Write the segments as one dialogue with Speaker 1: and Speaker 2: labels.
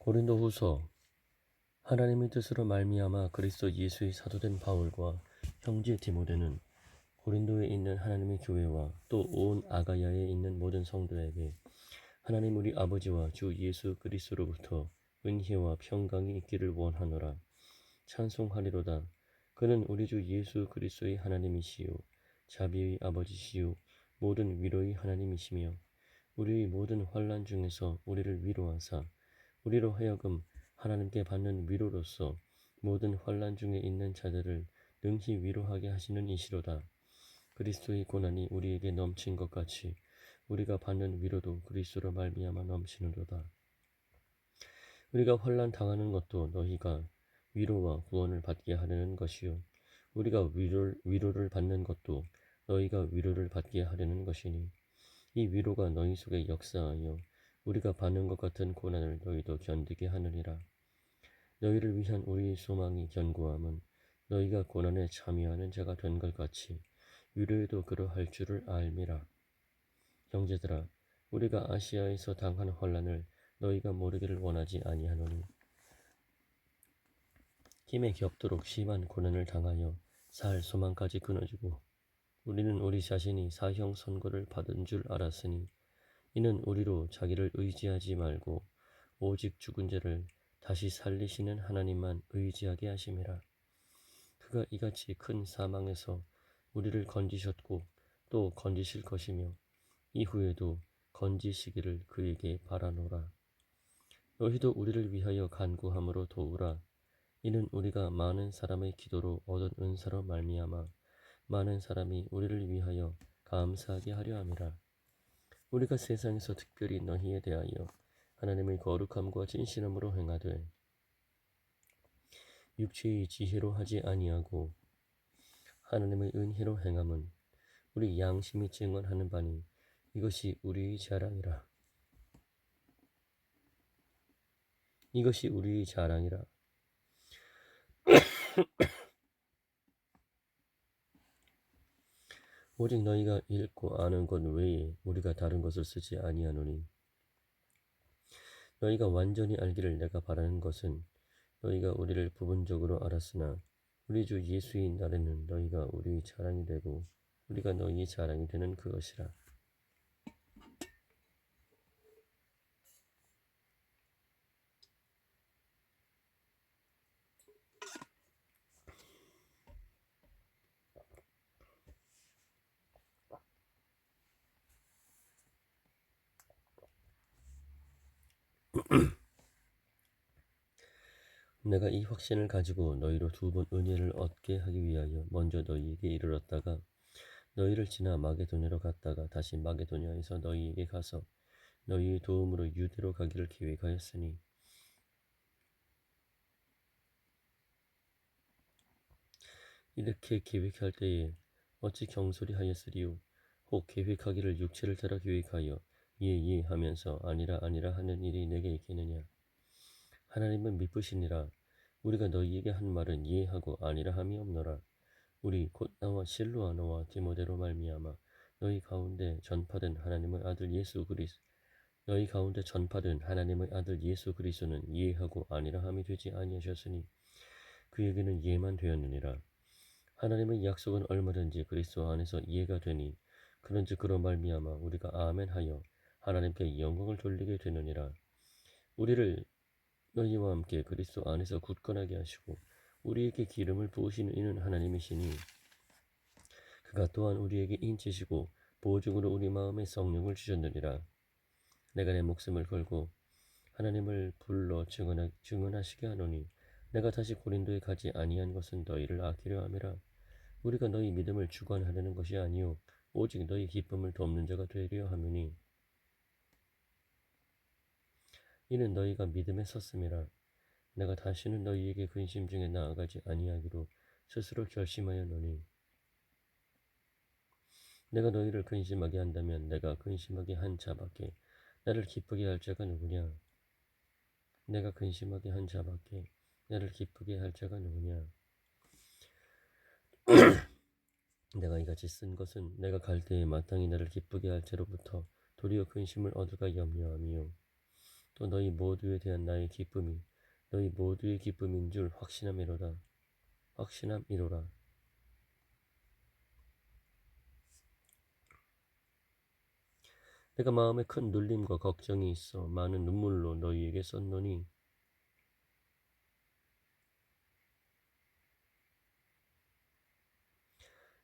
Speaker 1: 고린도후서. 하나님의 뜻으로 말미암아 그리스도 예수의 사도된 바울과 형제 디모데는 고린도에 있는 하나님의 교회와 또 온 아가야에 있는 모든 성도에게 하나님 우리 아버지와 주 예수 그리스도로부터 은혜와 평강이 있기를 원하노라. 찬송하리로다. 그는 우리 주 예수 그리스도의 하나님이시요 자비의 아버지시요 모든 위로의 하나님이시며 우리의 모든 환난 중에서 우리를 위로하사 우리로 하여금 하나님께 받는 위로로서 모든 환난 중에 있는 자들을 능히 위로하게 하시는 이시로다. 그리스도의 고난이 우리에게 넘친 것 같이 우리가 받는 위로도 그리스도로 말미암아 넘치는도다. 우리가 환난 당하는 것도 너희가 위로와 구원을 받게 하려는 것이요 우리가 위로를 받는 것도 너희가 위로를 받게 하려는 것이니 이 위로가 너희 속에 역사하여 우리가 받는 것 같은 고난을 너희도 견디게 하느니라. 너희를 위한 우리의 소망이 견고함은 너희가 고난에 참여하는 자가 된 것 같이 위로에도 그러할 줄을 알미라. 형제들아, 우리가 아시아에서 당한 환난을 너희가 모르기를 원하지 아니하노니 힘에 겹도록 심한 고난을 당하여 살 소망까지 끊어지고 우리는 우리 자신이 사형 선고를 받은 줄 알았으니 이는 우리로 자기를 의지하지 말고 오직 죽은 자를 다시 살리시는 하나님만 의지하게 하심이라. 그가 이같이 큰 사망에서 우리를 건지셨고 또 건지실 것이며 이후에도 건지시기를 그에게 바라노라. 너희도 우리를 위하여 간구함으로 도우라. 이는 우리가 많은 사람의 기도로 얻은 은사로 말미암아 많은 사람이 우리를 위하여 감사하게 하려 함이라. 우리가 세상에서 특별히 너희에 대하여 하나님의 거룩함과 진실함으로 행하되 육체의 지혜로 하지 아니하고 하나님의 은혜로 행함은 우리 양심이 증언하는 바니 이것이 우리의 자랑이라. 이것이 우리의 자랑이라. 오직 너희가 읽고 아는 것 외에 우리가 다른 것을 쓰지 아니하노니 너희가 완전히 알기를 내가 바라는 것은 너희가 우리를 부분적으로 알았으나 우리 주 예수의 날에는 너희가 우리의 자랑이 되고 우리가 너희의 자랑이 되는 그것이라. 내가 이 확신을 가지고 너희로 두 번 은혜를 얻게 하기 위하여 먼저 너희에게 이르렀다가 너희를 지나 마게도냐로 갔다가 다시 마게도냐에서 너희에게 가서 너희의 도움으로 유대로 가기를 계획하였으니 이렇게 계획할 때에 어찌 경솔히 하였으리요. 혹 계획하기를 육체를 따라 계획하여 예 하면서 아니라 하는 일이 내게 있겠느냐. 하나님은 미쁘시니라. 우리가 너희에게 한 말은 예하고 아니라 함이 없노라. 우리 곧 나와 실로아노와 디모데로 말미암아 너희 가운데 전파된 하나님의 아들 예수 그리스도는 예하고 아니라 함이 되지 아니하셨으니 그에게는 예만 되었느니라. 하나님의 약속은 얼마든지 그리스도 안에서 이해가 되니 그런즉 그로 말미암아 우리가 아멘하여 하나님께 영광을 돌리게 되느니라. 우리를 너희와 함께 그리스도 안에서 굳건하게 하시고 우리에게 기름을 부으시는 이는 하나님이시니 그가 또한 우리에게 인치시고 보증으로 우리 마음에 성령을 주셨느니라. 내가 내 목숨을 걸고 하나님을 불러 증언하시게 하노니 내가 다시 고린도에 가지 아니한 것은 너희를 아끼려 함이라. 우리가 너희 믿음을 주관하려는 것이 아니요 오직 너희 기쁨을 돕는 자가 되려 함이니 이는 너희가 믿음에 섰음이라. 내가 다시는 너희에게 근심 중에 나아가지 아니하기로 스스로 결심하였노니 내가 너희를 근심하게 한다면 내가 근심하게 한 자밖에 나를 기쁘게 할 자가 누구냐. 내가 근심하게 한 자밖에 나를 기쁘게 할 자가 누구냐. 내가 이같이 쓴 것은 내가 갈 때에 마땅히 나를 기쁘게 할 자로부터 도리어 근심을 얻을까 염려함이요 또 너희 모두에 대한 나의 기쁨이 너희 모두의 기쁨인 줄 확신함이로라. 내가 마음에 큰 눌림과 걱정이 있어 많은 눈물로 너희에게 썼노니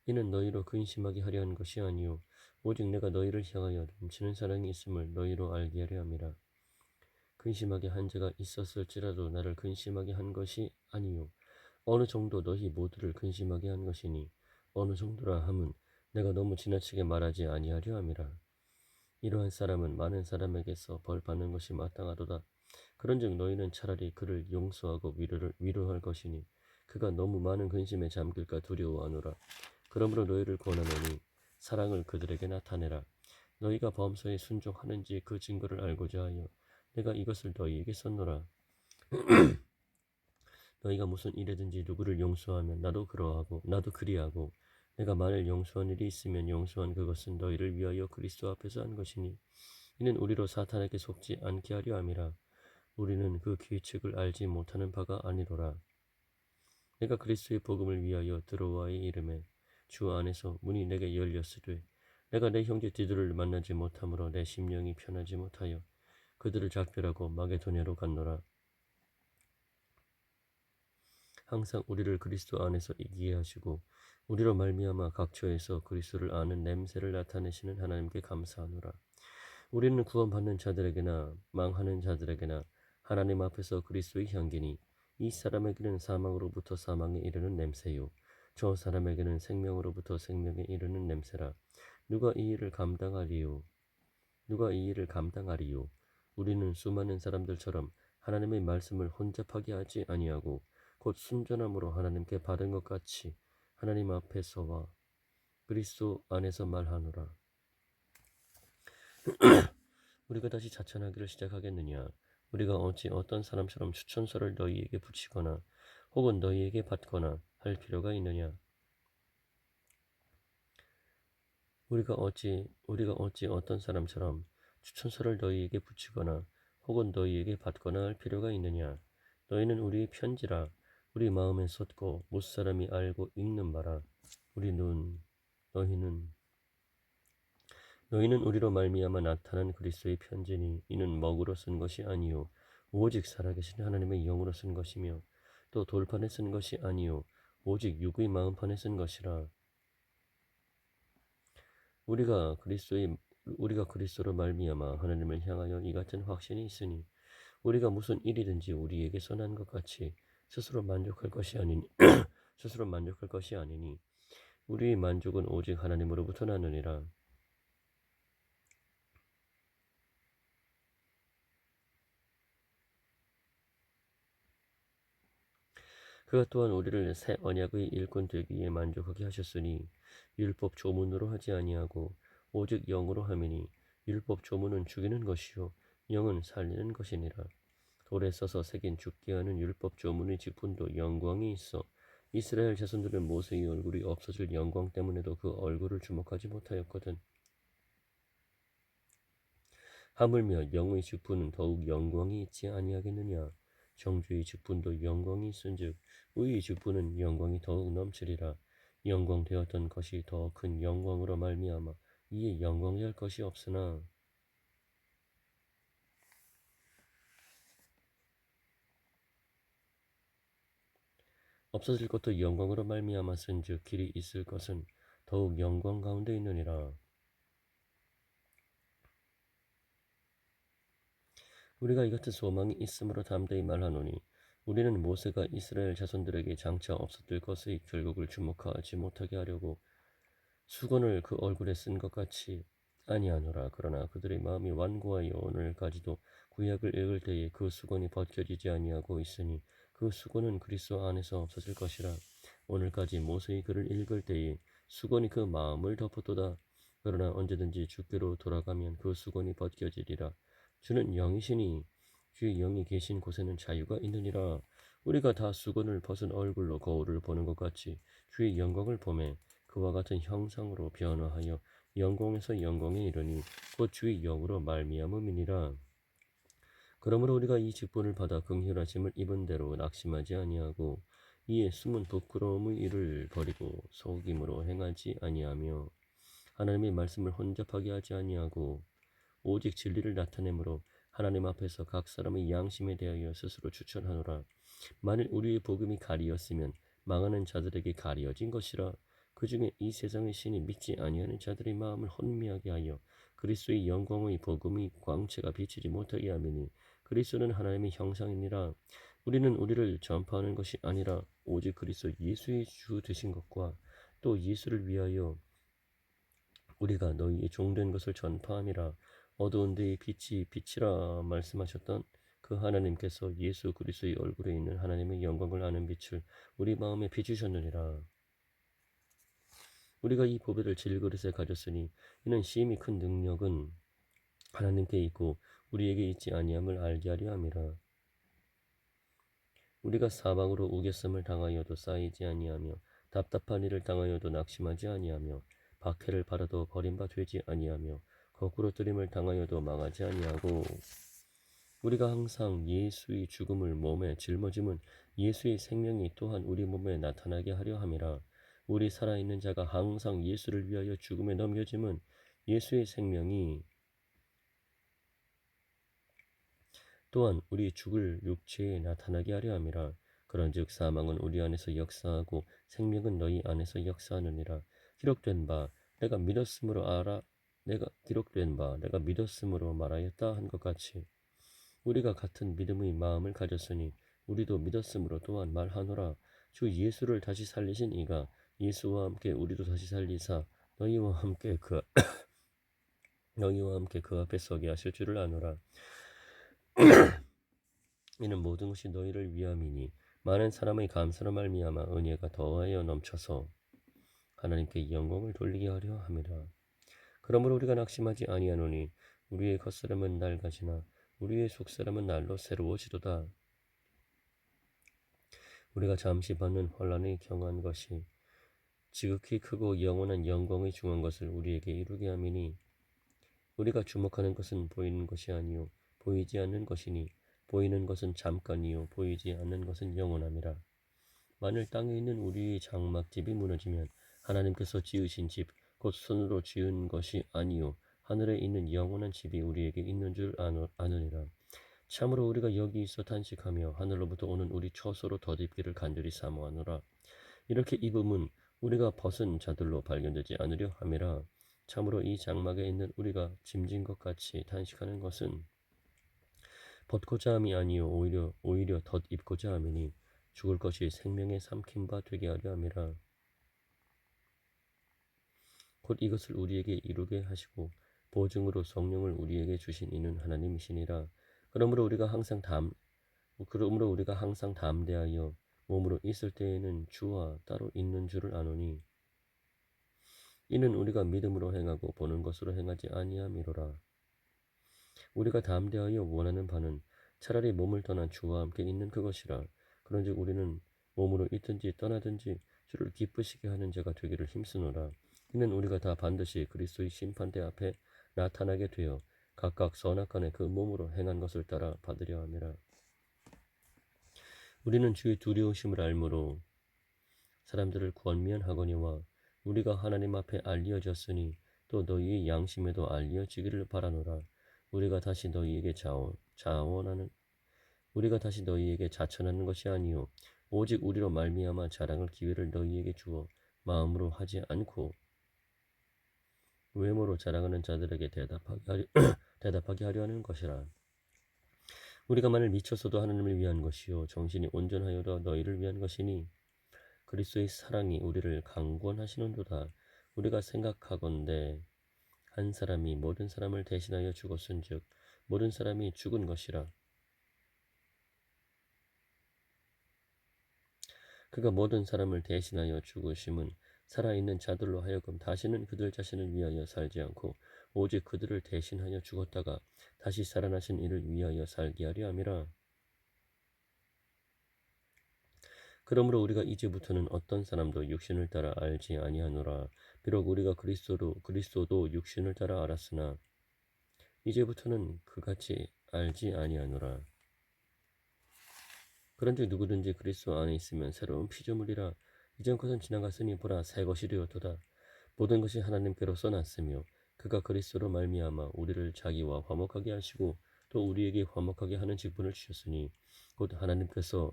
Speaker 1: 이는 너희로 근심하게 하려 한 것이 아니요 오직 내가 너희를 향하여 넘치는 사랑이 있음을 너희로 알게 하려 함이라. 근심하게 한 자가 있었을지라도 나를 근심하게 한 것이 아니요 어느 정도 너희 모두를 근심하게 한 것이니 어느 정도라 함은 내가 너무 지나치게 말하지 아니하려 함이라. 이러한 사람은 많은 사람에게서 벌 받는 것이 마땅하도다. 그런즉 너희는 차라리 그를 용서하고 위로할 것이니 그가 너무 많은 근심에 잠길까 두려워하노라. 그러므로 너희를 권하노니 사랑을 그들에게 나타내라. 너희가 범사에 순종하는지 그 증거를 알고자 하여 내가 이것을 너희에게 썼노라. 너희가 무슨 일이든지 누구를 용서하면 나도 그리하고 내가 만일 용서한 일이 있으면 용서한 그것은 너희를 위하여 그리스도 앞에서 한 것이니 이는 우리로 사탄에게 속지 않게 하려 함이라. 우리는 그 규칙을 알지 못하는 바가 아니로라. 내가 그리스도의 복음을 위하여 드로아의 이름에 주 안에서 문이 내게 열렸으되 내가 내 형제 디도를 만나지 못하므로 내 심령이 편하지 못하여 그들을 작별하고 마게도냐로 갔노라. 항상 우리를 그리스도 안에서 이기게 하시고 우리로 말미암아 각처에서 그리스도를 아는 냄새를 나타내시는 하나님께 감사하노라. 우리는 구원받는 자들에게나 망하는 자들에게나 하나님 앞에서 그리스도의 향기니 이 사람에게는 사망으로부터 사망에 이르는 냄새요 저 사람에게는 생명으로부터 생명에 이르는 냄새라. 누가 이 일을 감당하리요? 우리는 수많은 사람들처럼 하나님의 말씀을 혼잡하게 하지 아니하고 곧 순전함으로 하나님께 받은 것 같이 하나님 앞에서와 그리스도 안에서 말하노라. 우리가 다시 자천하기를 시작하겠느냐? 우리가 어찌 어떤 사람처럼 추천서를 너희에게 붙이거나 혹은 너희에게 받거나 할 필요가 있느냐? 우리가 어찌 어떤 사람처럼 추천서를 너희에게 붙이거나 혹은 너희에게 받거나 할 필요가 있느냐? 너희는 우리의 편지라. 우리 마음에 쏟고 무사람이 알고 읽는 바라. 너희는 우리로 말미암아 나타난 그리스도의 편지니 이는 먹으로 쓴 것이 아니요 오직 살아계신 하나님의 영으로 쓴 것이며 또 돌판에 쓴 것이 아니요 오직 육의 마음판에 쓴 것이라. 우리가 그리스도로 말미암아 하나님을 향하여 이 같은 확신이 있으니 우리가 무슨 일이든지 우리에게 선한 것 같이 스스로 만족할 것이 아니니 우리의 만족은 오직 하나님으로부터 나느니라. 그가 또한 우리를 새 언약의 일꾼 되기에 만족하게 하셨으니 율법 조문으로 하지 아니하고 오직 영으로 함이니 율법 조문은 죽이는 것이요 영은 살리는 것이니라. 돌에 써서 새긴 죽게 하는 율법 조문의 직분도 영광이 있어 이스라엘 자손들은 모세의 얼굴이 없어질 영광 때문에도 그 얼굴을 주목하지 못하였거든. 하물며 영의 직분은 더욱 영광이 있지 아니하겠느냐? 정주의 직분도 영광이 있은즉 의의 직분은 영광이 더욱 넘치리라. 영광되었던 것이 더 큰 영광으로 말미암아 이에 영광될 것이 없으나 없어질 것도 영광으로 말미암았은즉 길이 있을 것은 더욱 영광 가운데 있느니라. 우리가 이 같은 소망이 있으므로 담대히 말하노니 우리는 모세가 이스라엘 자손들에게 장차 없어질 것의 결국을 주목하지 못하게 하려고 수건을 그 얼굴에 쓴 것 같이 아니하노라. 그러나 그들의 마음이 완고하여 오늘까지도 구약을 읽을 때에 그 수건이 벗겨지지 아니하고 있으니 그 수건은 그리스도 안에서 없어질 것이라. 오늘까지 모세의 글을 읽을 때에 수건이 그 마음을 덮었도다. 그러나 언제든지 주께로 돌아가면 그 수건이 벗겨지리라. 주는 영이시니 주의 영이 계신 곳에는 자유가 있느니라. 우리가 다 수건을 벗은 얼굴로 거울을 보는 것 같이 주의 영광을 보매 그와 같은 형상으로 변화하여 영광에서 영광에 이르니 곧 주의 영으로 말미암음이니라. 그러므로 우리가 이 직분을 받아 긍휼하심을 입은 대로 낙심하지 아니하고 이에 숨은 부끄러움의 일을 버리고 속임으로 행하지 아니하며 하나님의 말씀을 혼잡하게 하지 아니하고 오직 진리를 나타내므로 하나님 앞에서 각 사람의 양심에 대하여 스스로 추천하노라. 만일 우리의 복음이 가리었으면 망하는 자들에게 가리어진 것이라. 그 중에 이 세상의 신이 믿지 아니하는 자들의 마음을 혼미하게 하여 그리스도의 영광의 복음의 광채가 비치지 못하게 하미니 그리스도는 하나님의 형상이니라. 우리는 우리를 전파하는 것이 아니라 오직 그리스도 예수의 주 되신 것과 또 예수를 위하여 우리가 너희의 종된 것을 전파함이라. 어두운 데에 빛이 빛이라 말씀하셨던 그 하나님께서 예수 그리스도의 얼굴에 있는 하나님의 영광을 아는 빛을 우리 마음에 비추셨느니라. 우리가 이 보배를 질그릇에 가졌으니 이는 심히 큰 능력은 하나님께 있고 우리에게 있지 아니함을 알게 하려 함이라. 우리가 사방으로 우겼음을 당하여도 쌓이지 아니하며 답답한 일을 당하여도 낙심하지 아니하며 박해를 받아도 버림바 되지 아니하며 거꾸로 뜨림을 당하여도 망하지 아니하고 우리가 항상 예수의 죽음을 몸에 짊어짐은 예수의 생명이 또한 우리 몸에 나타나게 하려 함이라. 우리 살아있는 자가 항상 예수를 위하여 죽음에 넘겨짐은 예수의 생명이 또한 우리 죽을 육체에 나타나게 하려 함이라. 그런즉 사망은 우리 안에서 역사하고 생명은 너희 안에서 역사하느니라. 기록된 바 내가 내가 믿었으므로 말하였다 한 것 같이 우리가 같은 믿음의 마음을 가졌으니 우리도 믿었으므로 또한 말하노라. 주 예수를 다시 살리신 이가 예수와 함께 우리도 다시 살리사 너희와 함께 그 앞에 서게 하실 줄을 아노라. 이는 모든 것이 너희를 위함이니 많은 사람의 감사로 말미암아 은혜가 더하여 넘쳐서 하나님께 영광을 돌리게 하려 함이라. 그러므로 우리가 낙심하지 아니하노니 우리의 겉사람은 낡아지나 우리의 속사람은 날로 새로워지도다. 우리가 잠시 받는 환난에 경한 것이 지극히 크고 영원한 영광의 중한 것을 우리에게 이루게 함이니 우리가 주목하는 것은 보이는 것이 아니요 보이지 않는 것이니 보이는 것은 잠깐이요 보이지 않는 것은 영원함이라. 만일 땅에 있는 우리의 장막집이 무너지면 하나님께서 지으신 집 곧 손으로 지은 것이 아니요 하늘에 있는 영원한 집이 우리에게 있는 줄 아느니라. 참으로 우리가 여기 있어 탄식하며 하늘로부터 오는 우리 처소로 덧입기를 간절히 사모하노라. 이렇게 입음은 우리가 벗은 자들로 발견되지 않으려 함이라. 참으로 이 장막에 있는 우리가 짐진 것 같이 탄식하는 것은 벗고자 함이 아니요 오히려 덧입고자 함이니 죽을 것이 생명에 삼킨 바 되게 하려 함이라. 곧 이것을 우리에게 이루게 하시고 보증으로 성령을 우리에게 주신 이는 하나님이시니라. 그러므로 우리가 항상 담대하여 몸으로 있을 때에는 주와 따로 있는 줄을 아노니 이는 우리가 믿음으로 행하고 보는 것으로 행하지 아니함이로라. 우리가 담대하여 원하는 바는 차라리 몸을 떠나 주와 함께 있는 그것이라. 그런즉 우리는 몸으로 있든지 떠나든지 주를 기쁘시게 하는 자가 되기를 힘쓰노라. 이는 우리가 다 반드시 그리스도의 심판대 앞에 나타나게 되어 각각 선악간에 그 몸으로 행한 것을 따라 받으려 함이라. 우리는 주의 두려우심을 알므로 사람들을 권면하거니와 우리가 하나님 앞에 알려졌으니 또 너희의 양심에도 알려지기를 바라노라. 우리가 다시 너희에게 자천하는 것이 아니요 오직 우리로 말미암아 자랑할 기회를 너희에게 주어 마음으로 하지 않고 외모로 자랑하는 자들에게 대답하게 하려 하는 것이라. 우리가 만일 미쳤어도 하나님을 위한 것이요 정신이 온전하여도 너희를 위한 것이니 그리스도의 사랑이 우리를 강권하시는도다. 우리가 생각하건대 한 사람이 모든 사람을 대신하여 죽었은즉 모든 사람이 죽은 것이라. 그가 모든 사람을 대신하여 죽으심은 살아있는 자들로 하여금 다시는 그들 자신을 위하여 살지 않고 오직 그들을 대신하여 죽었다가 다시 살아나신 이를 위하여 살게 하려 함이라. 그러므로 우리가 이제부터는 어떤 사람도 육신을 따라 알지 아니하노라. 비록 우리가 그리스도도 육신을 따라 알았으나 이제부터는 그같이 알지 아니하노라. 그런즉 누구든지 그리스도 안에 있으면 새로운 피조물이라. 이전 것은 지나갔으니 보라 새 것이 되었도다. 모든 것이 하나님께로서 났으며 그가 그리스도로 말미암아 우리를 자기와 화목하게 하시고 또 우리에게 화목하게 하는 직분을 주셨으니 곧 하나님께서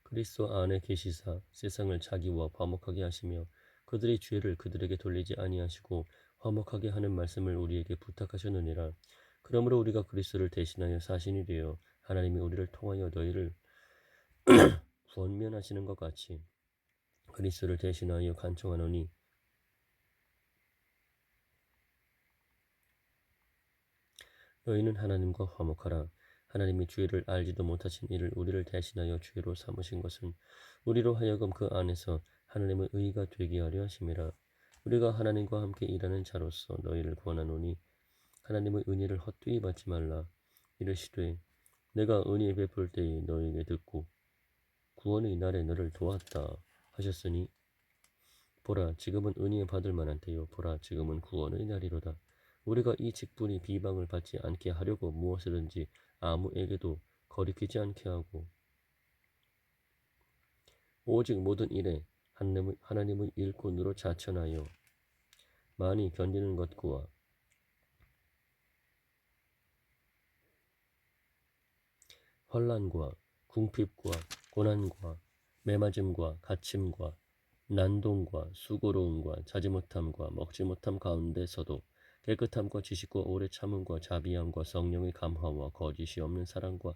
Speaker 1: 그리스도 안에 계시사 세상을 자기와 화목하게 하시며 그들의 죄를 그들에게 돌리지 아니하시고 화목하게 하는 말씀을 우리에게 부탁하셨느니라. 그러므로 우리가 그리스도를 대신하여 사신이 되어 하나님이 우리를 통하여 너희를 권면하시는 것 같이 그리스도를 대신하여 간청하노니 너희는 하나님과 화목하라. 하나님이 죄를 알지도 못하신 이를 우리를 대신하여 죄로 삼으신 것은 우리로 하여금 그 안에서 하나님의 의가 되게 하려 하심이라. 우리가 하나님과 함께 일하는 자로서 너희를 권하노니 하나님의 은혜를 헛되이 받지 말라. 이르시되 내가 은혜 베풀 때에 너희에게 듣고 구원의 날에 너를 도왔다 하셨으니 보라 지금은 은혜 받을 만한 때요 보라 지금은 구원의 날이로다. 우리가 이 직분이 비방을 받지 않게 하려고 무엇이든지 아무에게도 거리끼지 않게 하고 오직 모든 일에 하나님의 일꾼으로 자천하여 많이 견디는 것과 환난과 궁핍과 고난과 매맞음과 갇힘과 난동과 수고로움과 자지 못함과 먹지 못함 가운데서도 깨끗함과 지식과 오래 참음과 자비함과 성령의 감화와 거짓이 없는 사랑과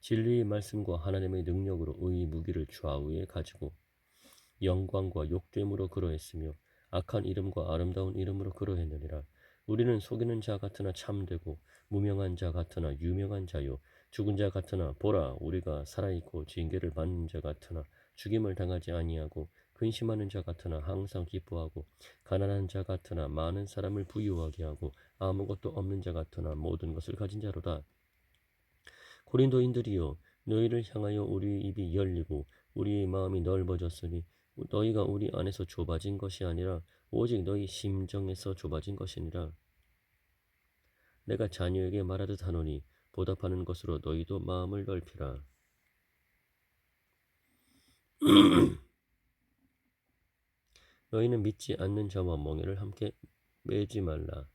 Speaker 1: 진리의 말씀과 하나님의 능력으로 의 무기를 좌우에 가지고 영광과 욕됨으로 그러했으며 악한 이름과 아름다운 이름으로 그러했느니라. 우리는 속이는 자 같으나 참되고 무명한 자 같으나 유명한 자요 죽은 자 같으나 보라 우리가 살아있고 징계를 받는 자 같으나 죽임을 당하지 아니하고 근심하는 자 같으나 항상 기뻐하고 가난한 자 같으나 많은 사람을 부유하게 하고 아무것도 없는 자 같으나 모든 것을 가진 자로다. 고린도인들이여 너희를 향하여 우리의 입이 열리고 우리의 마음이 넓어졌으니 너희가 우리 안에서 좁아진 것이 아니라 오직 너희 심정에서 좁아진 것이니라. 내가 자녀에게 말하듯 하노니 보답하는 것으로 너희도 마음을 넓히라. 너희는 믿지 않는 자와 멍에를 함께 매지 말라.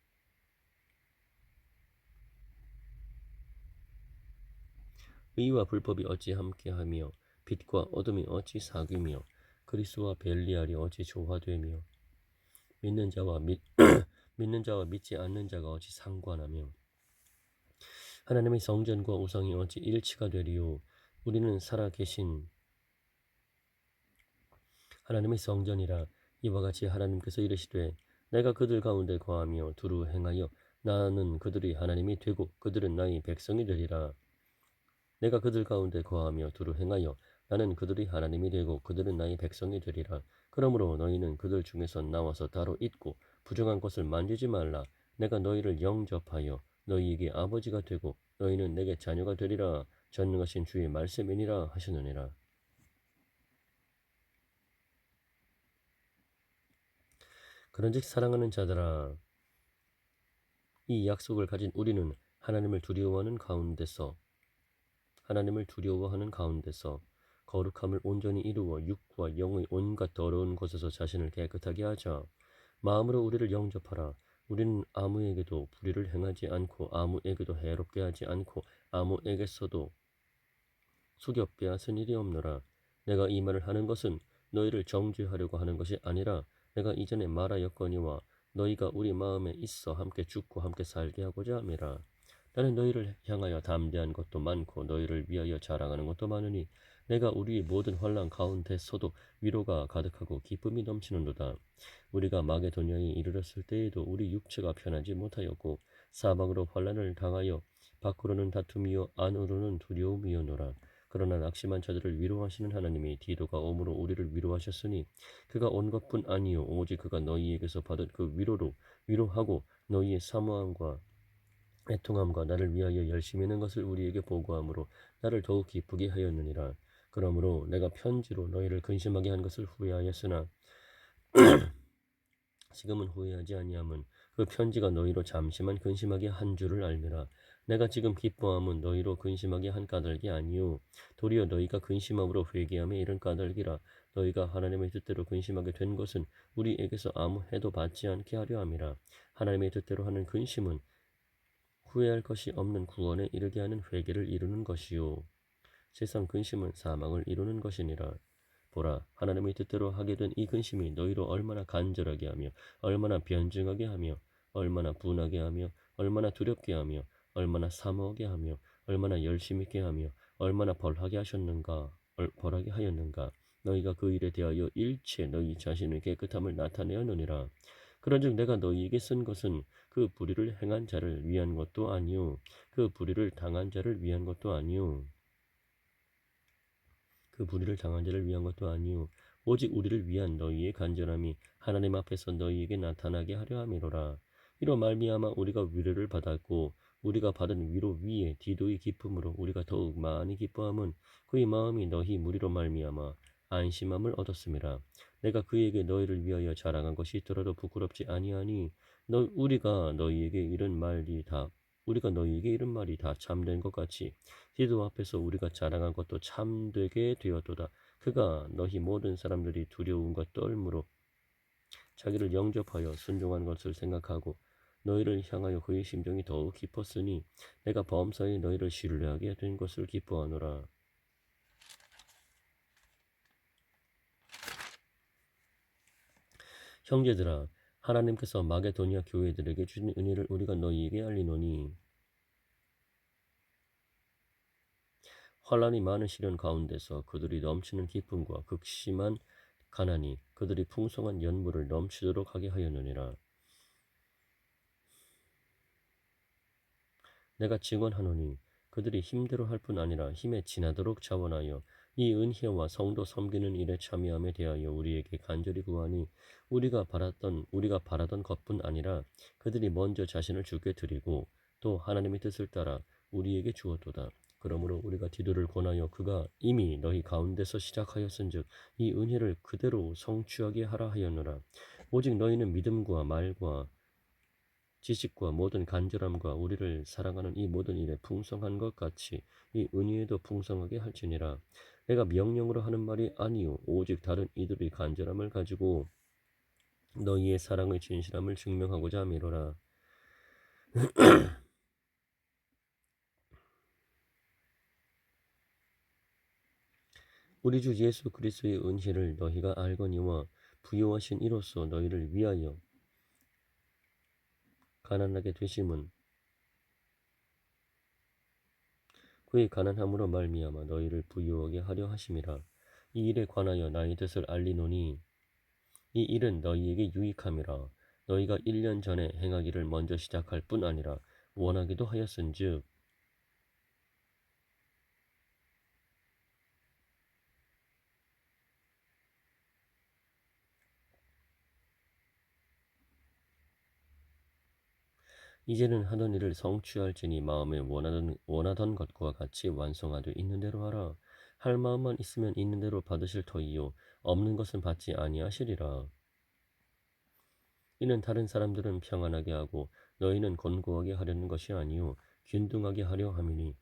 Speaker 1: 의와 불법이 어찌 함께하며 빛과 어둠이 어찌 사귀며 그리스도와 벨리알이 어찌 조화되며 믿는 자와 믿지 않는 자가 어찌 상관하며 하나님의 성전과 우상이 어찌 일치가 되리요. 우리는 살아계신 하나님의 성전이라. 이와 같이 하나님께서 이르시되 내가 그들 가운데 거하며 두루 행하여 나는 그들이 하나님이 되고 그들은 나의 백성이 되리라. 내가 그들 가운데 거하며 두루 행하여 나는 그들이 하나님이 되고 그들은 나의 백성이 되리라. 그러므로 너희는 그들 중에서 나와서 따로 있고 부정한 것을 만지지 말라. 내가 너희를 영접하여 너희에게 아버지가 되고 너희는 내게 자녀가 되리라. 전능하신 주의 말씀이니라 하시느니라. 그런즉 사랑하는 자들아 이 약속을 가진 우리는 하나님을 두려워하는 가운데서 거룩함을 온전히 이루어 육과 영의 온갖 더러운 것에서 자신을 깨끗하게 하자. 마음으로 우리를 영접하라. 우리는 아무에게도 불의를 행하지 않고 아무에게도 해롭게 하지 않고 아무에게서도 속여 빼앗은 일이 없노라. 내가 이 말을 하는 것은 너희를 정죄하려고 하는 것이 아니라 내가 이전에 말하였거니와 너희가 우리 마음에 있어 함께 죽고 함께 살게 하고자 함이라. 나는 너희를 향하여 담대한 것도 많고 너희를 위하여 자랑하는 것도 많으니 내가 우리의 모든 환난 가운데서도 위로가 가득하고 기쁨이 넘치는도다. 우리가 마게도냐에 이르렀을 때에도 우리 육체가 편하지 못하였고 사방으로 환난을 당하여 밖으로는 다툼이요 안으로는 두려움이요노라. 그러나 낙심한 자들을 위로하시는 하나님이 디도가 오므로 우리를 위로하셨으니 그가 온 것뿐 아니요 오직 그가 너희에게서 받은 그 위로로 위로하고 너희의 사모함과 애통함과 나를 위하여 열심히 하는 것을 우리에게 보고함으로 나를 더욱 기쁘게 하였느니라. 그러므로 내가 편지로 너희를 근심하게 한 것을 후회하였으나 지금은 후회하지 아니함은 그 편지가 너희로 잠시만 근심하게 한 줄을 알미라. 내가 지금 기뻐함은 너희로 근심하게 한 까닭이 아니요 도리어 너희가 근심함으로 회개함에 이른 까닭이라. 너희가 하나님의 뜻대로 근심하게 된 것은 우리에게서 아무 해도 받지 않게 하려 함이라. 하나님의 뜻대로 하는 근심은 후회할 것이 없는 구원에 이르게 하는 회개를 이루는 것이요 세상 근심은 사망을 이루는 것이니라. 보라, 하나님의 뜻대로 하게 된 이 근심이 너희로 얼마나 간절하게 하며 얼마나 변증하게 하며 얼마나 분하게 하며 얼마나 두렵게 하며 얼마나 사모하게 하며 얼마나 열심 있게 하며 얼마나 벌하게 하였는가. 너희가 그 일에 대하여 일체 너희 자신의 깨끗함을 나타내었느니라. 그런즉 내가 너희에게 쓴 것은 그 불의를 행한 자를 위한 것도 아니요 그 불의를 당한 자를 위한 것도 아니요 그 불의를 당한 자를 위한 것도 아니요 오직 우리를 위한 너희의 간절함이 하나님 앞에서 너희에게 나타나게 하려 함이로라. 이로 말미암아 우리가 위로를 받았고 우리가 받은 위로 위에 디도의 기쁨으로 우리가 더욱 많이 기뻐함은 그의 마음이 너희 무리로 말미암아 안심함을 얻었음이라. 내가 그에게 너희를 위하여 자랑한 것이 있더라도 부끄럽지 아니하니 우리가 너희에게 이른 말이 다 참된 것 같이 디도 앞에서 우리가 자랑한 것도 참되게 되었도다. 그가 너희 모든 사람들이 두려움과 떨므로 자기를 영접하여 순종한 것을 생각하고 너희를 향하여 그의 심정이 더욱 깊었으니 내가 범사에 너희를 신뢰하게 된 것을 기뻐하노라. 형제들아, 하나님께서 마게도니아 교회들에게 주신 은혜를 우리가 너희에게 알리노니 환란이 많은 시련 가운데서 그들이 넘치는 기쁨과 극심한 가난이 그들이 풍성한 연물을 넘치도록 하게 하였느니라. 내가 증언하노니 그들이 힘대로 할 뿐 아니라 힘에 지나도록 자원하여 이 은혜와 성도 섬기는 일에 참여함에 대하여 우리에게 간절히 구하니 우리가 바라던 것뿐 아니라 그들이 먼저 자신을 주께 드리고 또 하나님의 뜻을 따라 우리에게 주었도다. 그러므로 우리가 디도를 권하여 그가 이미 너희 가운데서 시작하였은즉 이 은혜를 그대로 성취하게 하라 하였노라. 오직 너희는 믿음과 말과 지식과 모든 간절함과 우리를 사랑하는 이 모든 일에 풍성한 것 같이 이 은혜에도 풍성하게 할지니라. 내가 명령으로 하는 말이 아니요 오직 다른 이들의 간절함을 가지고 너희의 사랑의 진실함을 증명하고자 함이로라. 우리 주 예수 그리스도의 은혜를 너희가 알거니와 부요하신 이로써 너희를 위하여 가난하게 되심은 그의 가난함으로 말미암아 너희를 부유하게 하려 하심이라. 이 일에 관하여 나의 뜻을 알리노니 이 일은 너희에게 유익함이라. 너희가 1년 전에 행하기를 먼저 시작할 뿐 아니라 원하기도 하였은즉 이제는 하던 일을 성취할지니 마음에 원하던 것과 같이 완성하되 있는 대로 하라. 할 마음만 있으면 있는 대로 받으실 터이요 없는 것은 받지 아니하시리라. 이는 다른 사람들은 평안하게 하고 너희는 곤고하게 하려는 것이 아니요 균등하게 하려 함이니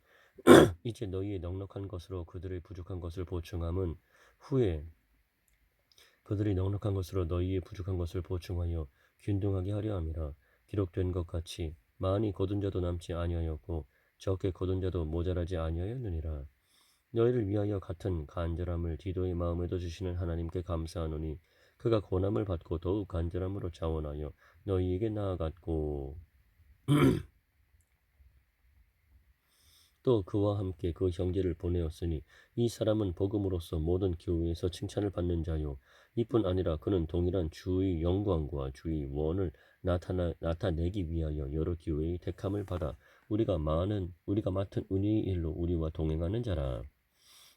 Speaker 1: 이제 너희의 넉넉한 것으로 그들의 부족한 것을 보충함은 후에 그들이 넉넉한 것으로 너희의 부족한 것을 보충하여 균등하게 하려 함이라. 기록된 것 같이 많이 거둔 자도 남지 아니하였고 적게 거둔 자도 모자라지 아니하였느니라. 너희를 위하여 같은 간절함을 디도의 마음에도 주시는 하나님께 감사하노니 그가 고난을 받고 더욱 간절함으로 자원하여 너희에게 나아갔고 또 그와 함께 그 형제를 보내었으니 이 사람은 복음으로써 모든 교회에서 칭찬을 받는 자요 이뿐 아니라 그는 동일한 주의 영광과 주의 원을 나타내기 위하여 여러 교회의 택함을 받아 우리가 맡은 은혜의 일로 우리와 동행하는 자라.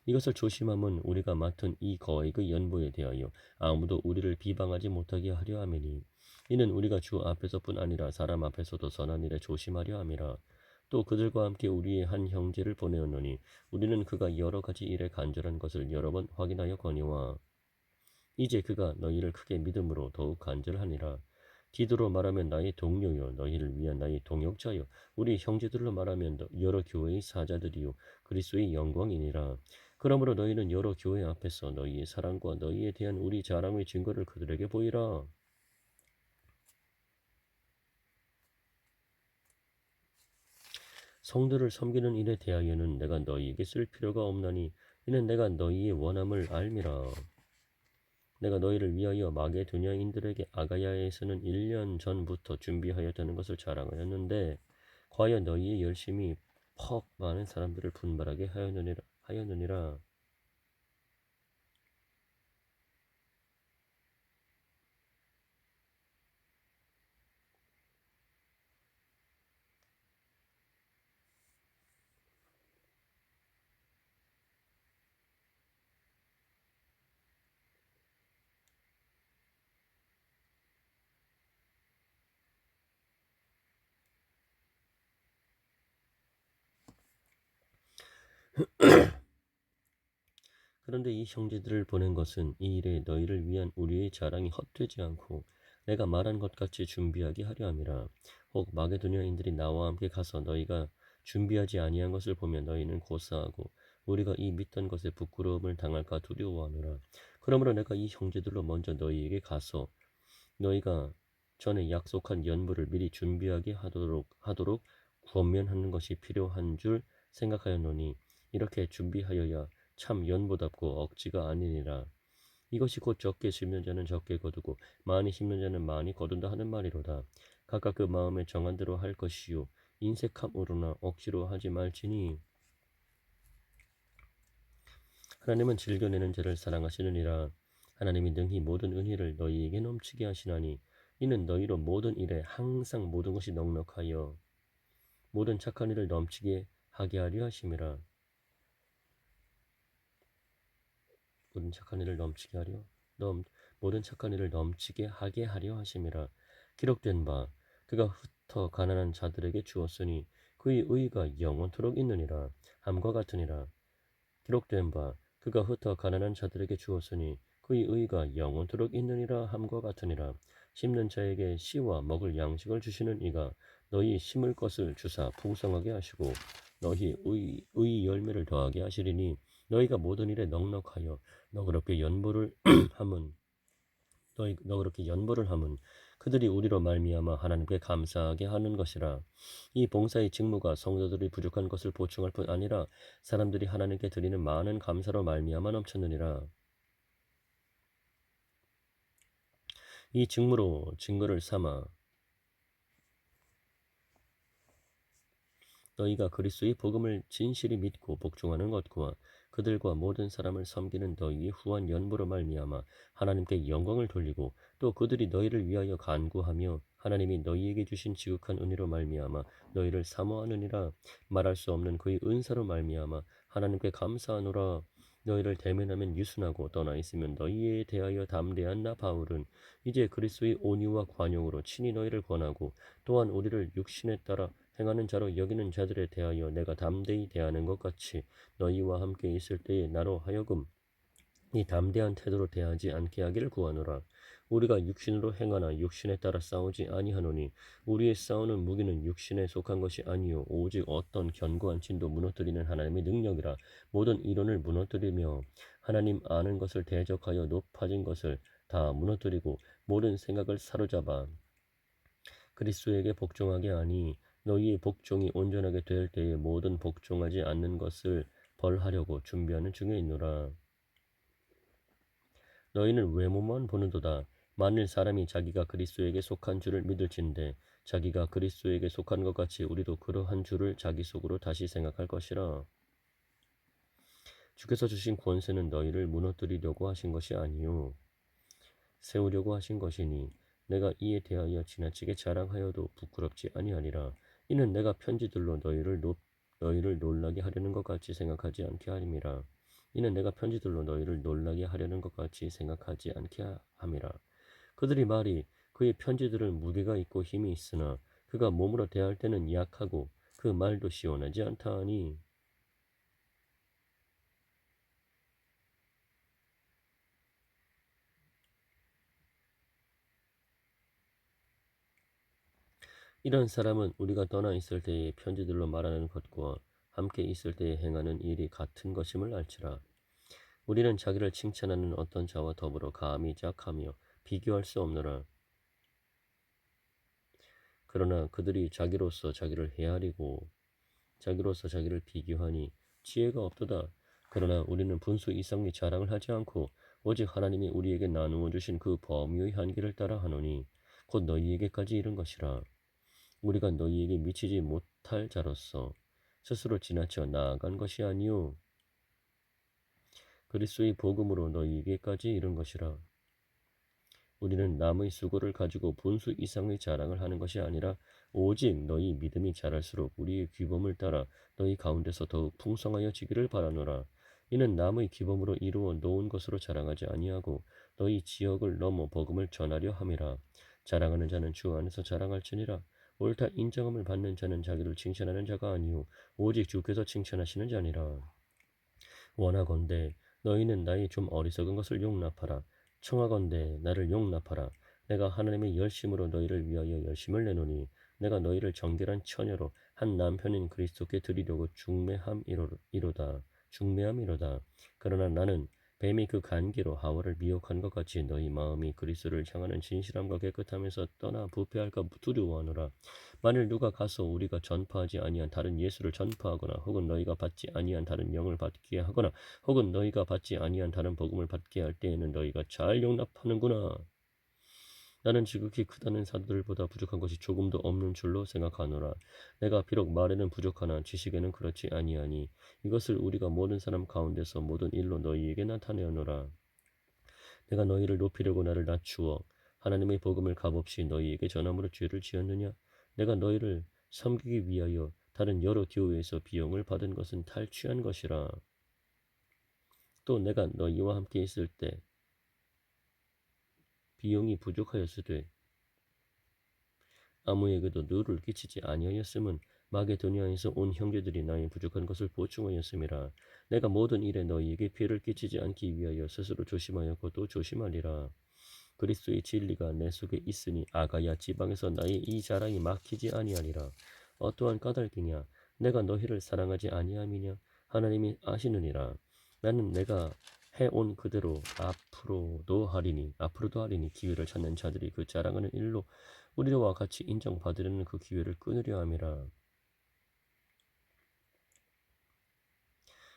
Speaker 1: 이것을 조심함은 우리가 맡은 이 거액의 연보에 대하여 아무도 우리를 비방하지 못하게 하려 함이니 이는 우리가 주 앞에서뿐 아니라 사람 앞에서도 선한 일에 조심하려 함이라. 또 그들과 함께 우리의 한 형제를 보내었노니 우리는 그가 여러 가지 일에 간절한 것을 여러 번 확인하여 거니와 이제 그가 너희를 크게 믿음으로 더욱 간절하니라. 디도로 말하면 나의 동료요 너희를 위한 나의 동역자요 우리 형제들로 말하면 여러 교회의 사자들이요 그리스도의 영광이니라. 그러므로 너희는 여러 교회 앞에서 너희의 사랑과 너희에 대한 우리 자랑의 증거를 그들에게 보이라. 성들을 섬기는 일에 대하여는 내가 너희에게 쓸 필요가 없나니 이는 내가 너희의 원함을 알미라. 내가 너희를 위하여 마게도냐인들에게 아가야에서는 1년 전부터 준비하였다는 것을 자랑하였는데 과연 너희의 열심이 퍽 많은 사람들을 분발하게 하였느니라. 그런데 이 형제들을 보낸 것은 이 일에 너희를 위한 우리의 자랑이 헛되지 않고 내가 말한 것 같이 준비하게 하려 함이라. 혹 마게도냐인들이 나와 함께 가서 너희가 준비하지 아니한 것을 보면 너희는 고사하고 우리가 이 믿던 것에 부끄러움을 당할까 두려워하노라. 그러므로 내가 이 형제들로 먼저 너희에게 가서 너희가 전에 약속한 연부를 미리 준비하게 하도록 권면하는 것이 필요한 줄 생각하였노니 이렇게 준비하여야 참 연보답고 억지가 아니니라. 이것이 곧 적게 심는 자는 적게 거두고 많이 심는 자는 많이 거둔다 하는 말이로다. 각각 그 마음에 정한 대로 할 것이요 인색함으로나 억지로 하지 말지니 하나님은 즐겨내는 자를 사랑하시느니라. 하나님이 능히 모든 은혜를 너희에게 넘치게 하시나니 이는 너희로 모든 일에 항상 모든 것이 넉넉하여 모든 착한 일을 넘치게 하게 하려 하심이라. 모든 착한 일을 넘치게 하려 모든 착한 일을 넘치게 하게 하려 하심이라. 기록된 바 그가 흩어 가난한 자들에게 주었으니 그의 의가 영원토록 있느니라 함과 같으니라. 기록된 바 그가 흩어 가난한 자들에게 주었으니 그의 의가 영원토록 있느니라 함과 같으니라. 심는 자에게 씨와 먹을 양식을 주시는 이가 너희 심을 것을 주사 풍성하게 하시고 너희 의 열매를 더하게 하시리니 너희가 모든 일에 넉넉하여 너그럽게 연보를 함은 너그럽게 연보를 함은 그들이 우리로 말미암아 하나님께 감사하게 하는 것이라. 이 봉사의 직무가 성도들이 부족한 것을 보충할 뿐 아니라 사람들이 하나님께 드리는 많은 감사로 말미암아 넘쳤느니라. 이 직무로 증거를 삼아 너희가 그리스도의 복음을 진실히 믿고 복종하는 것과 그들과 모든 사람을 섬기는 너희의 후한 연보로 말미암아 하나님께 영광을 돌리고 또 그들이 너희를 위하여 간구하며 하나님이 너희에게 주신 지극한 은혜로 말미암아 너희를 사모하느니라. 말할 수 없는 그의 은사로 말미암아 하나님께 감사하노라. 너희를 대면하면 유순하고 떠나 있으면 너희에 대하여 담대한 나 바울은 이제 그리스도의 온유와 관용으로 친히 너희를 권하고 또한 우리를 육신에 따라 행하는 자로 여기는 자들에 대하여 내가 담대히 대하는 것 같이 너희와 함께 있을 때에 나로 하여금 이 담대한 태도로 대하지 않게 하기를 구하노라. 우리가 육신으로 행하나 육신에 따라 싸우지 아니하노니 우리의 싸우는 무기는 육신에 속한 것이 아니요 오직 어떤 견고한 진도 무너뜨리는 하나님의 능력이라. 모든 이론을 무너뜨리며 하나님 아는 것을 대적하여 높아진 것을 다 무너뜨리고 모든 생각을 사로잡아 그리스도에게 복종하게 하니 너희의 복종이 온전하게 될 때에 모든 복종하지 않는 것을 벌하려고 준비하는 중에 있노라. 너희는 외모만 보는도다. 만일 사람이 자기가 그리스도에게 속한 줄을 믿을진대 자기가 그리스도에게 속한 것 같이 우리도 그러한 줄을 자기 속으로 다시 생각할 것이라. 주께서 주신 권세는 너희를 무너뜨리려고 하신 것이 아니요 세우려고 하신 것이니 내가 이에 대하여 지나치게 자랑하여도 부끄럽지 아니하리라. 이는 내가 편지들로 너희를 놀라게 하려는 것 같이 생각하지 않게 함이라. 이는 내가 편지들로 너희를 놀라게 하려는 것 같이 생각하지 않게 함이라. 그들이 말이 그의 편지들은 무게가 있고 힘이 있으나 그가 몸으로 대할 때는 약하고 그 말도 시원하지 않다 하니 이런 사람은 우리가 떠나 있을 때의 편지들로 말하는 것과 함께 있을 때에 행하는 일이 같은 것임을 알지라. 우리는 자기를 칭찬하는 어떤 자와 더불어 감히 짝하며 비교할 수 없노라. 그러나 그들이 자기로서 자기를 헤아리고 자기로서 자기를 비교하니 지혜가 없도다. 그러나 우리는 분수 이상의 자랑을 하지 않고 오직 하나님이 우리에게 나누어 주신 그 범위의 한계를 따라 하노니 곧 너희에게까지 이른 것이라. 우리가 너희에게 미치지 못할 자로서 스스로 지나쳐 나아간 것이 아니요 그리스도의 복음으로 너희에게까지 이른 것이라. 우리는 남의 수고를 가지고 분수 이상의 자랑을 하는 것이 아니라 오직 너희 믿음이 자랄수록 우리의 규범을 따라 너희 가운데서 더욱 풍성하여 지기를 바라노라. 이는 남의 규범으로 이루어 놓은 것으로 자랑하지 아니하고 너희 지역을 넘어 복음을 전하려 함이라. 자랑하는 자는 주 안에서 자랑할지니라. 옳다 인정함을 받는 자는 자기를 칭찬하는 자가 아니요 오직 주께서 칭찬하시는 자니라. 원하건대 너희는 나의 좀 어리석은 것을 용납하라. 청하건대 나를 용납하라. 내가 하나님의 열심으로 너희를 위하여 열심을 내노니 내가 너희를 정결한 처녀로 한 남편인 그리스도께 드리려고 중매함이로다. 그러나 나는 뱀이 그 간기로 하와를 미혹한 것 같이 너희 마음이 그리스도를 향하는 진실함과 깨끗함에서 떠나 부패할까 두려워하노라. 만일 누가 가서 우리가 전파하지 아니한 다른 예수를 전파하거나 혹은 너희가 받지 아니한 다른 영을 받게 하거나 혹은 너희가 받지 아니한 다른 복음을 받게 할 때에는 너희가 잘 용납하는구나. 나는 지극히 크다는 사도들보다 부족한 것이 조금도 없는 줄로 생각하노라. 내가 비록 말에는 부족하나 지식에는 그렇지 아니하니 이것을 우리가 모든 사람 가운데서 모든 일로 너희에게 나타내노라. 내가 너희를 높이려고 나를 낮추어 하나님의 복음을 값없이 너희에게 전함으로 죄를 지었느냐? 내가 너희를 섬기기 위하여 다른 여러 교회에서 비용을 받은 것은 탈취한 것이라. 또 내가 너희와 함께 있을 때 비용이 부족하였으되 아무에게도 누를 끼치지 아니하였음은 마게도니아에서 온 형제들이 나의 부족한 것을 보충하였음이라. 내가 모든 일에 너희에게 피해를 끼치지 않기 위하여 스스로 조심하였고 또 조심하리라. 그리스도의 진리가 내 속에 있으니 아가야 지방에서 나의 이 자랑이 막히지 아니하리라. 어떠한 까닭이냐? 내가 너희를 사랑하지 아니함이냐? 하나님이 아시느니라. 나는 내가 해온 그대로 앞으로도 하리니 기회를 찾는 자들이 그 자랑하는 일로 우리와 같이 인정받으려는 그 기회를 끊으려 함이라.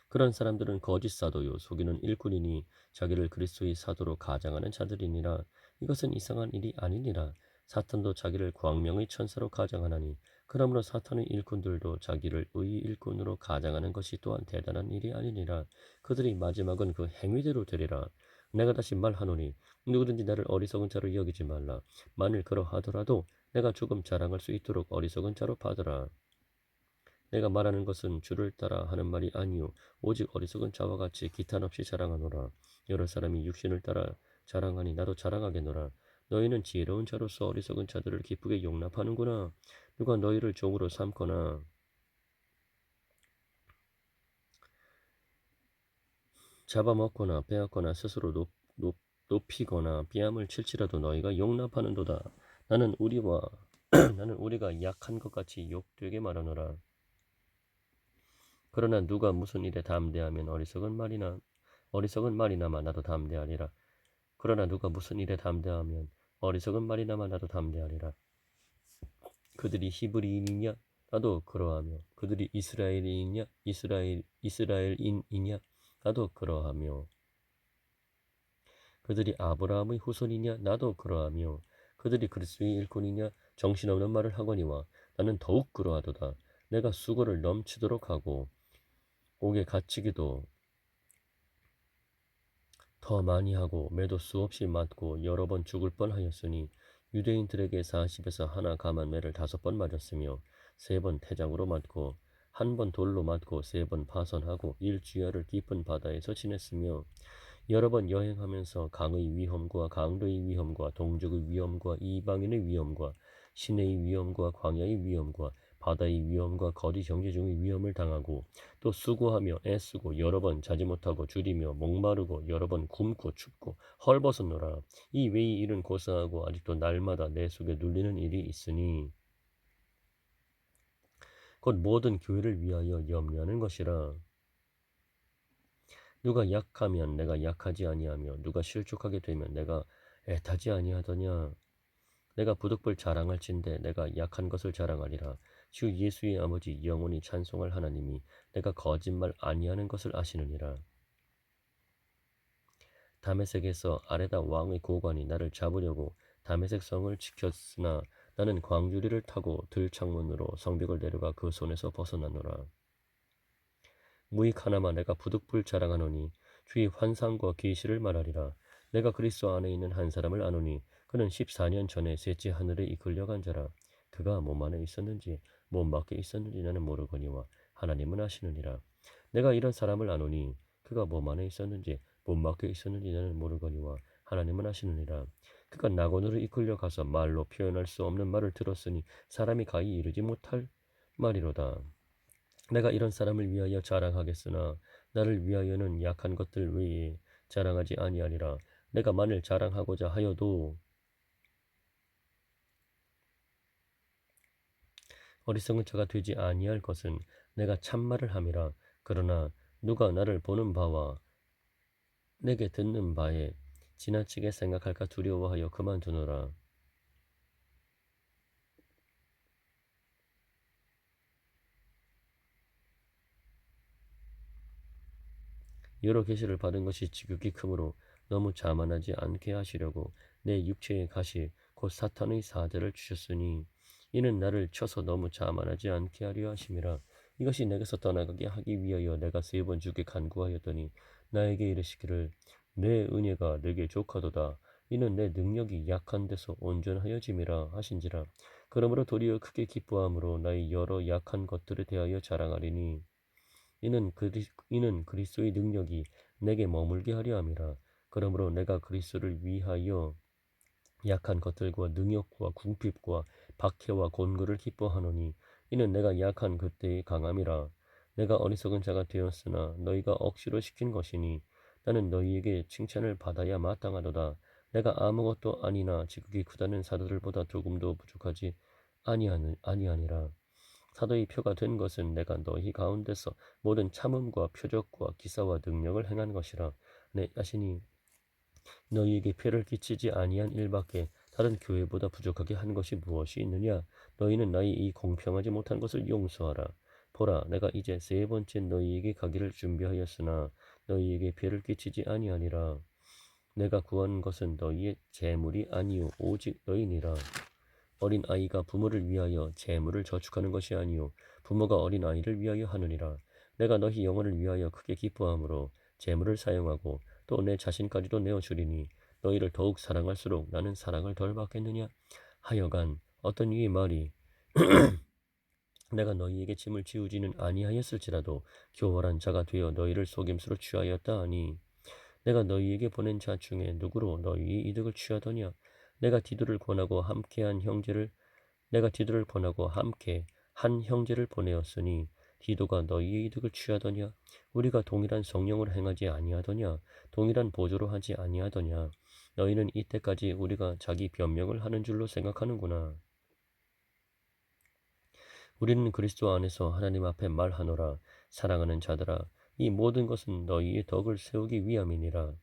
Speaker 1: 그런 사람들은 거짓 사도요 속이는 일꾼이니 자기를 그리스도의 사도로 가장하는 자들이니라. 이것은 이상한 일이 아니니라. 사탄도 자기를 광명의 천사로 가장하나니 그러므로 사탄의 일꾼들도 자기를 의의 일꾼으로 가장하는 것이 또한 대단한 일이 아니니라. 그들이 마지막은 그 행위대로 되리라. 내가 다시 말하노니 누구든지 나를 어리석은 자로 여기지 말라. 만일 그러하더라도 내가 조금 자랑할 수 있도록 어리석은 자로 받으라. 내가 말하는 것은 주를 따라 하는 말이 아니요 오직 어리석은 자와 같이 기탄 없이 자랑하노라. 여러 사람이 육신을 따라 자랑하니 나도 자랑하겠노라. 너희는 지혜로운 자로서 어리석은 자들을 기쁘게 용납하는구나. 누가 너희를 종으로 삼거나 잡아먹거나 빼앗거나 스스로 높이거나 뺨을 칠지라도 너희가 용납하는도다. 나는 우리가 약한 것 같이 욕되게 말하노라. 그러나 누가 무슨 일에 담대하면 어리석은 말이나마 나도 담대하리라. 그러나 누가 무슨 일에 담대하면 어리석은 말이나마 나도 담대하리라. 그들이 히브리인이냐? 나도 그러하며 그들이 이스라엘인이냐? 나도 그러하며 그들이 아브라함의 후손이냐? 나도 그러하며 그들이 그리스도의 일꾼이냐? 정신없는 말을 하거니와 나는 더욱 그러하도다. 내가 수고를 넘치도록 하고 옥에 갇히기도 더 많이 하고 매도 수없이 맞고 여러 번 죽을 뻔하였으니 유대인들에게 40에서 하나 감한 매를 5번 맞았으며 3번 태장으로 맞고 1번 돌로 맞고 3번 파선하고 일주야를 깊은 바다에서 지냈으며 여러 번 여행하면서 강의 위험과 강도의 위험과 동족의 위험과 이방인의 위험과 시내의 위험과 광야의 위험과 바다의 위험과 거리 경제 중의 위험을 당하고 또 수고하며 애쓰고 여러 번 자지 못하고 줄이며 목마르고 여러 번 굶고 춥고 헐벗었노라. 이 외의 일은 고사하고 아직도 날마다 내 속에 눌리는 일이 있으니 곧 모든 교회를 위하여 염려하는 것이라. 누가 약하면 내가 약하지 아니하며 누가 실족하게 되면 내가 애타지 아니하더냐. 내가 부득불 자랑할진대 내가 약한 것을 자랑하리라. 주 예수의 아버지 영원히 찬송할 하나님이 내가 거짓말 아니하는 것을 아시느니라. 다메섹에서 아레다 왕의 고관이 나를 잡으려고 다메섹 성을 지켰으나 나는 광주리를 타고 들창문으로 성벽을 내려가 그 손에서 벗어나노라. 무익하나마 내가 부득불 자랑하노니 주의 환상과 계시를 말하리라. 내가 그리스도 안에 있는 한 사람을 아노니 그는 14년 전에 셋째 하늘에 이끌려간 자라. 그가 몸 안에 있었는지 몸 밖에 있었는지 나는 모르거니와 하나님은 아시느니라. 내가 이런 사람을 아노니 그가 몸 안에 있었는지 몸 밖에 있었는지 나는 모르거니와 하나님은 아시느니라. 그가 낙원으로 이끌려 가서 말로 표현할 수 없는 말을 들었으니 사람이 가히 이르지 못할 말이로다. 내가 이런 사람을 위하여 자랑하겠으나 나를 위하여는 약한 것들 외에 자랑하지 아니하리라. 내가 만일 자랑하고자 하여도 어리석은 자가 되지 아니할 것은 내가 참말을 함이라. 그러나 누가 나를 보는 바와 내게 듣는 바에 지나치게 생각할까 두려워하여 그만두노라. 여러 계시를 받은 것이 지극히 크므로 너무 자만하지 않게 하시려고 내 육체의 가시 곧 사탄의 사대를 주셨으니 이는 나를 쳐서 너무 자만하지 않게 하려 하심이라. 이것이 내게서 떠나가게 하기 위하여 내가 3번 주께 간구하였더니 나에게 이르시기를 내 은혜가 내게 족하도다. 이는 내 능력이 약한 데서 온전하여짐이라 하신지라. 그러므로 도리어 크게 기뻐함으로 나의 여러 약한 것들에 대하여 자랑하리니 이는 그리스도의 능력이 내게 머물게 하려 함이라. 그러므로 내가 그리스도를 위하여 약한 것들과 능욕과 궁핍과 박해와 곤고를 기뻐하노니 이는 내가 약한 그때의 강함이라. 내가 어리석은 자가 되었으나 너희가 억지로 시킨 것이니 나는 너희에게 칭찬을 받아야 마땅하도다. 내가 아무것도 아니나 지극히 크다는 사도들보다 조금도 부족하지 아니하니라. 사도의 표가 된 것은 내가 너희 가운데서 모든 참음과 표적과 기사와 능력을 행한 것이라. 내 자신이 너희에게 폐를 끼치지 아니한 일밖에 다른 교회보다 부족하게 한 것이 무엇이 있느냐? 너희는 나의 이 공평하지 못한 것을 용서하라. 보라, 내가 이제 3번째 너희에게 가기를 준비하였으나 너희에게 폐를 끼치지 아니하니라. 내가 구한 것은 너희의 재물이 아니요 오직 너희니라. 어린 아이가 부모를 위하여 재물을 저축하는 것이 아니요 부모가 어린 아이를 위하여 하느니라. 내가 너희 영혼을 위하여 크게 기뻐함으로 재물을 사용하고 또 내 자신까지도 내어주리니 너희를 더욱 사랑할수록 나는 사랑을 덜 받겠느냐? 하여간 어떤 이의 말이 내가 너희에게 짐을 지우지는 아니하였을지라도 교활한 자가 되어 너희를 속임수로 취하였다 하니 내가 너희에게 보낸 자 중에 누구로 너희의 이득을 취하더냐? 내가 디도를 권하고 함께 한 형제를 보내었으니 디도가 너희의 이득을 취하더냐? 우리가 동일한 성령으로 행하지 아니하더냐? 동일한 보조로 하지 아니하더냐? 너희는 이때까지 우리가 자기 변명을 하는 줄로 생각하는구나. 우리는 그리스도 안에서 하나님 앞에 말하노라. 사랑하는 자들아, 이 모든 것은 너희의 덕을 세우기 위함이니라.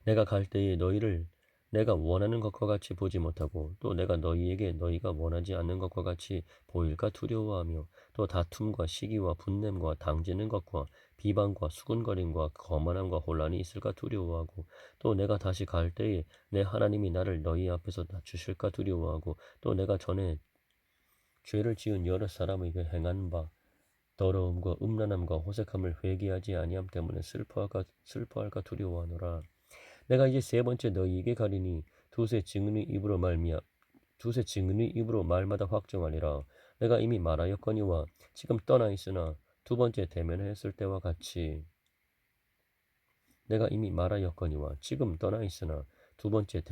Speaker 1: 내가 갈 때에 너희를 내가 원하는 것과 같이 보지 못하고 또 내가 너희에게 너희가 원하지 않는 것과 같이 보일까 두려워하며 또 다툼과 시기와 분냄과 당지는 것과 비방과 수군거림과 거만함과 혼란이 있을까 두려워하고 또 내가 다시 갈 때에 내 하나님이 나를 너희 앞에서 낮추실까 두려워하고 또 내가 전에 죄를 지은 여러 사람에게 행한 바 더러움과 음란함과 호색함을 회개하지 아니함 때문에 슬퍼할까 두려워하노라. 내가 이제 3번째 너희에게 가리니 두세 증인의 입으로 말마다 확정하리라. 내가 이미 말하였거니와 지금 떠나 있으나 2번째 대면하였을 때와 같이 내가 이미 말하였거니와 지금 떠나 있으나 2번째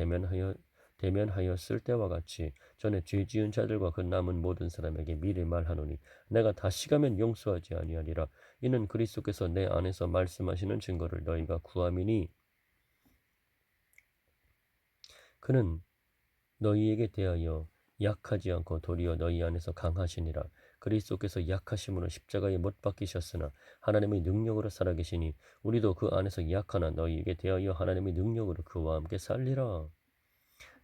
Speaker 1: 대면하였을 때와 같이 전에 죄 지은 자들과 그 남은 모든 사람에게 미리 말하노니 내가 다시 가면 용서하지 아니하리라. 이는 그리스도께서 내 안에서 말씀하시는 증거를 너희가 구함이니 그는 너희에게 대하여 약하지 않고 도리어 너희 안에서 강하시니라. 그리스도께서 약하심으로 십자가에 못 박히셨으나 하나님의 능력으로 살아계시니 우리도 그 안에서 약하나 너희에게 대하여 하나님의 능력으로 그와 함께 살리라.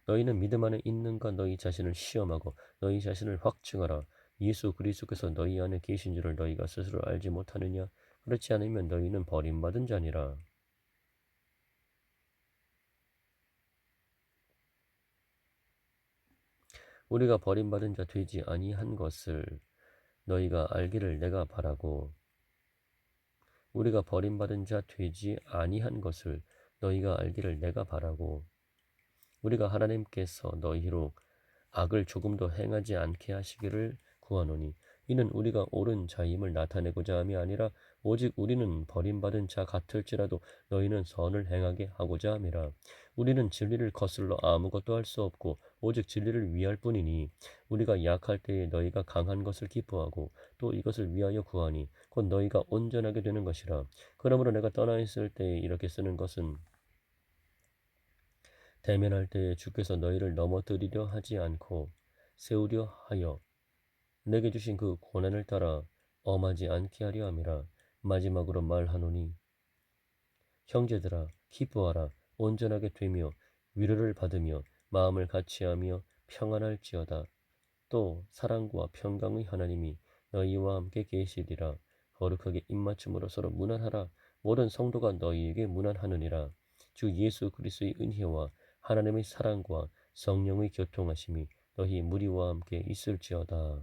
Speaker 1: 너희는 믿음 안에 있는가 너희 자신을 시험하고 너희 자신을 확증하라. 예수 그리스도께서 너희 안에 계신 줄을 너희가 스스로 알지 못하느냐? 그렇지 않으면 너희는 버림받은 자니라. 우리가 버림받은 자 되지 아니한 것을 너희가 알기를 내가 바라고 우리가 버림받은 자 되지 아니한 것을 너희가 알기를 내가 바라고 우리가 하나님께서 너희로 악을 조금도 행하지 않게 하시기를 구하노니 이는 우리가 옳은 자임을 나타내고자 함이 아니라 오직 우리는 버림받은 자 같을지라도 너희는 선을 행하게 하고자 함이라. 우리는 진리를 거슬러 아무것도 할 수 없고 오직 진리를 위할 뿐이니 우리가 약할 때에 너희가 강한 것을 기뻐하고 또 이것을 위하여 구하니 곧 너희가 온전하게 되는 것이라. 그러므로 내가 떠나 있을 때에 이렇게 쓰는 것은 대면할 때에 주께서 너희를 넘어뜨리려 하지 않고 세우려 하여 내게 주신 그 고난을 따라 엄하지 않게 하려 함이라. 마지막으로 말하노니 형제들아 기뻐하라. 온전하게 되며 위로를 받으며 마음을 같이하며 평안할지어다. 또 사랑과 평강의 하나님이 너희와 함께 계시리라. 거룩하게 입맞춤으로 서로 문안하라. 모든 성도가 너희에게 문안하느니라. 주 예수 그리스도의 은혜와 하나님의 사랑과 성령의 교통하심이 너희 무리와 함께 있을지어다.